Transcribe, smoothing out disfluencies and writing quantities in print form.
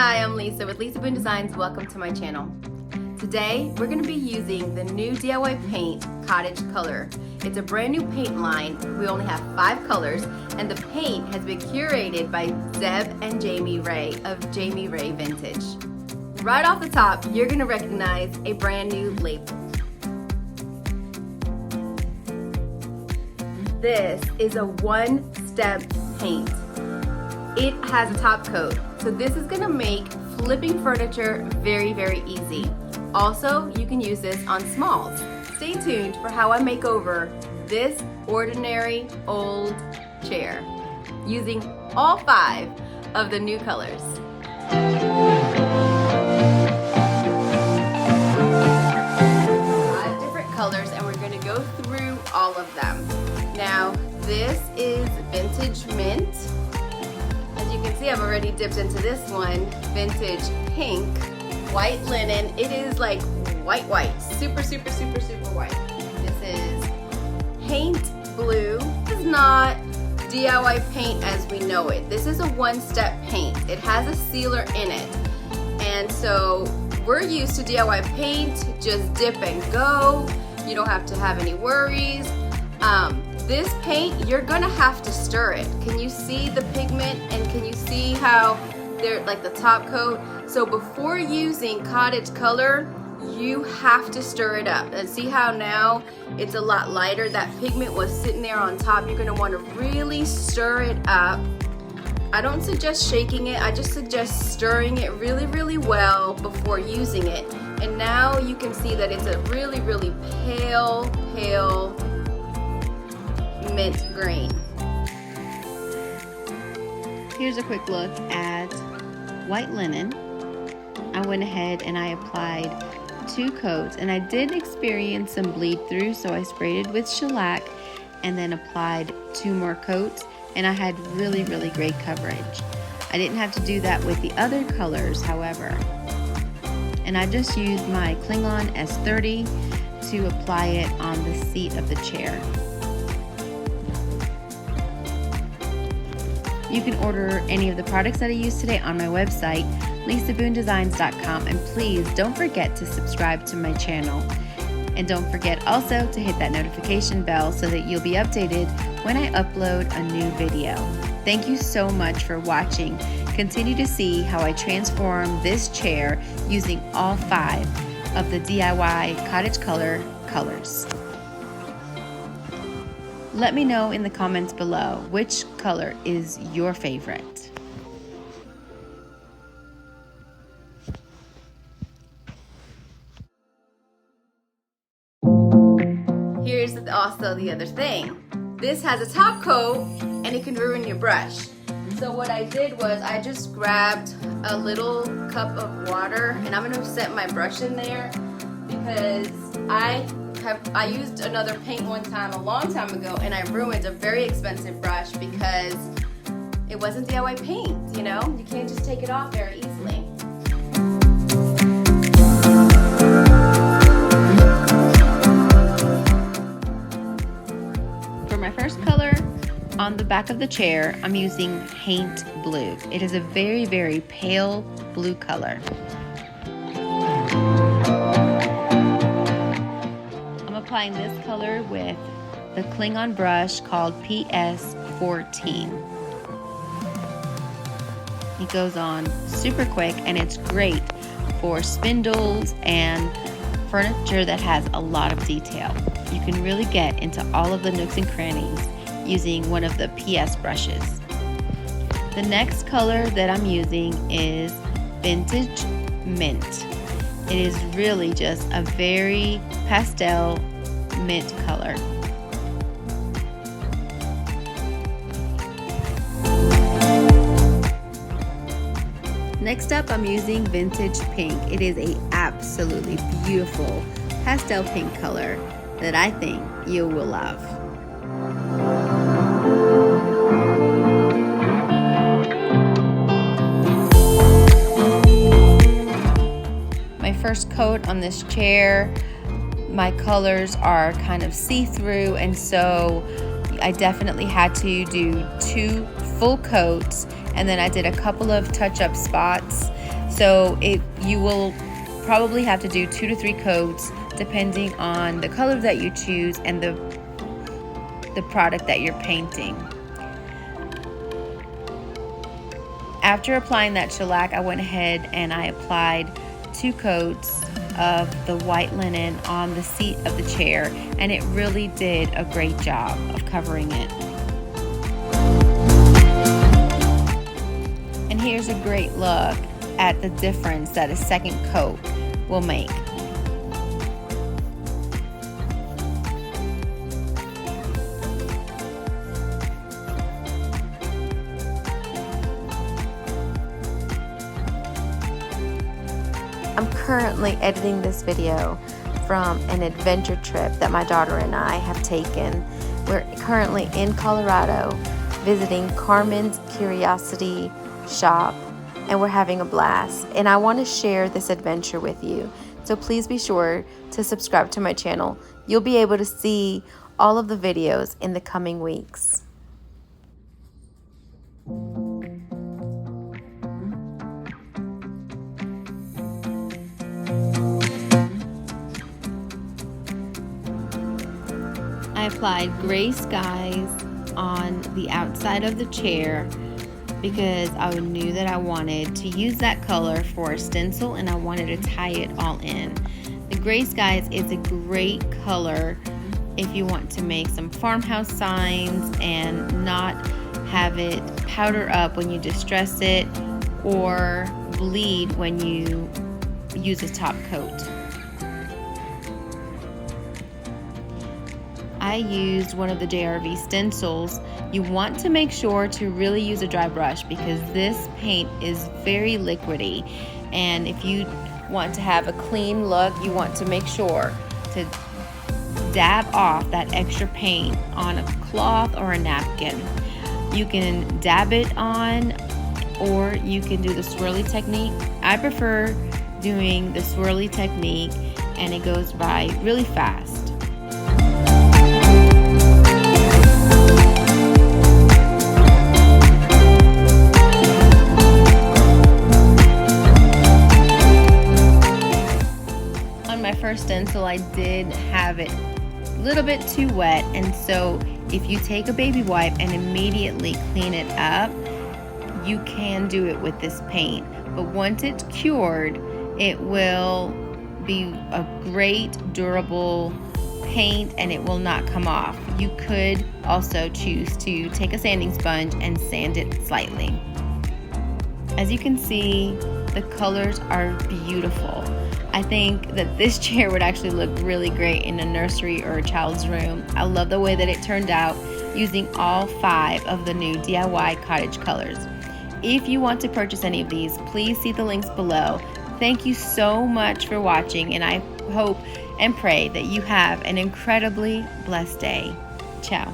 Hi, I'm Lisa with Lisa Boone Designs. Welcome to my channel. Today, we're going to be using the new DIY paint, Cottage Color. It's a brand new paint line. We only have 5 colors, and the paint has been curated by Zeb and Jami Ray of Jami Ray Vintage. Right off the top, you're going to recognize a brand new label. This is a one-step paint. It has a top coat, so this is going to make flipping furniture very, very easy. Also, you can use this on smalls. Stay tuned for how I make over this ordinary old chair using all 5 of the new colors. 5 different colors, and we're going to go through all of them. Now, this is Vintage Mint. As you can see, I've already dipped into this one. Vintage Pink. White Linen. It is like white. Super, super, super, super white. This is Paint Blue. This is not DIY paint as we know it. This is a one-step paint. It has a sealer in it. And so we're used to DIY paint, just dip and go. You don't have to have any worries. This paint, you're gonna have to stir it. Can you see the pigment and can you see how they're like the top coat? So before using Cottage Color, you have to stir it up. And see how now it's a lot lighter? That pigment was sitting there on top. You're gonna wanna really stir it up. I don't suggest shaking it, I just suggest stirring it really, really well before using it. And now you can see that it's a really, really pale mint green. Here's a quick look at white linen. I went ahead and I applied 2 coats, and I did experience some bleed through, so I sprayed it with shellac and then applied 2 more coats, and I had really, really great coverage. I didn't have to do that with the other colors, however. And I just used my Klingon S30 to apply it on the seat of the chair. You can order any of the products that I use today on my website, lisaboondesigns.com, and please don't forget to subscribe to my channel. And don't forget also to hit that notification bell so that you'll be updated when I upload a new video. Thank you so much for watching. Continue to see how I transform this chair using all 5 of the DIY Cottage Color colors. Let me know in the comments below which color is your favorite. Here's also the other thing. This has a top coat and it can ruin your brush. So what I did was I just grabbed a little cup of water, and I'm gonna set my brush in there because I used another paint one time a long time ago, and I ruined a very expensive brush because it wasn't DIY paint, you know? You can't just take it off very easily. For my first color on the back of the chair, I'm using Paint Blue. It is a very, very pale blue color. Applying this color with the Klingon brush called PS14. It goes on super quick, and it's great for spindles and furniture that has a lot of detail. You can really get into all of the nooks and crannies using one of the PS brushes. The next color that I'm using is Vintage Mint. It is really just a very pastel mint color. Next up, I'm using Vintage Pink. It is a absolutely beautiful pastel pink color that I think you will love. My first coat on this chair, my colors are kind of see-through, and so I definitely had to do 2 full coats, and then I did a couple of touch-up spots. So you will probably have to do 2 to 3 coats depending on the color that you choose and the product that you're painting. After applying that shellac, I went ahead and I applied 2 coats of the white linen on the seat of the chair, and it really did a great job of covering it. And here's a great look at the difference that a second coat will make. I'm currently editing this video from an adventure trip that my daughter and I have taken. We're currently in Colorado visiting Carmen's Curiosity shop, and we're having a blast. And I want to share this adventure with you. So please be sure to subscribe to my channel. You'll be able to see all of the videos in the coming weeks. I applied gray skies on the outside of the chair because I knew that I wanted to use that color for a stencil, and I wanted to tie it all in. The gray skies is a great color if you want to make some farmhouse signs and not have it powder up when you distress it or bleed when you use a top coat. I used one of the JRV stencils. You want to make sure to really use a dry brush because this paint is very liquidy, and if you want to have a clean look, you want to make sure to dab off that extra paint on a cloth or a napkin. You can dab it on, or you can do the swirly technique. I prefer doing the swirly technique, and it goes by really fast. First stencil, I did have it a little bit too wet, and so if you take a baby wipe and immediately clean it up, you can do it with this paint. But once it's cured, it will be a great durable paint and it will not come off. You could also choose to take a sanding sponge and sand it slightly. As you can see, the colors are beautiful. I think that this chair would actually look really great in a nursery or a child's room. I love the way that it turned out using all 5 of the new DIY Cottage Colors. If you want to purchase any of these, please see the links below. Thank you so much for watching, and I hope and pray that you have an incredibly blessed day. Ciao.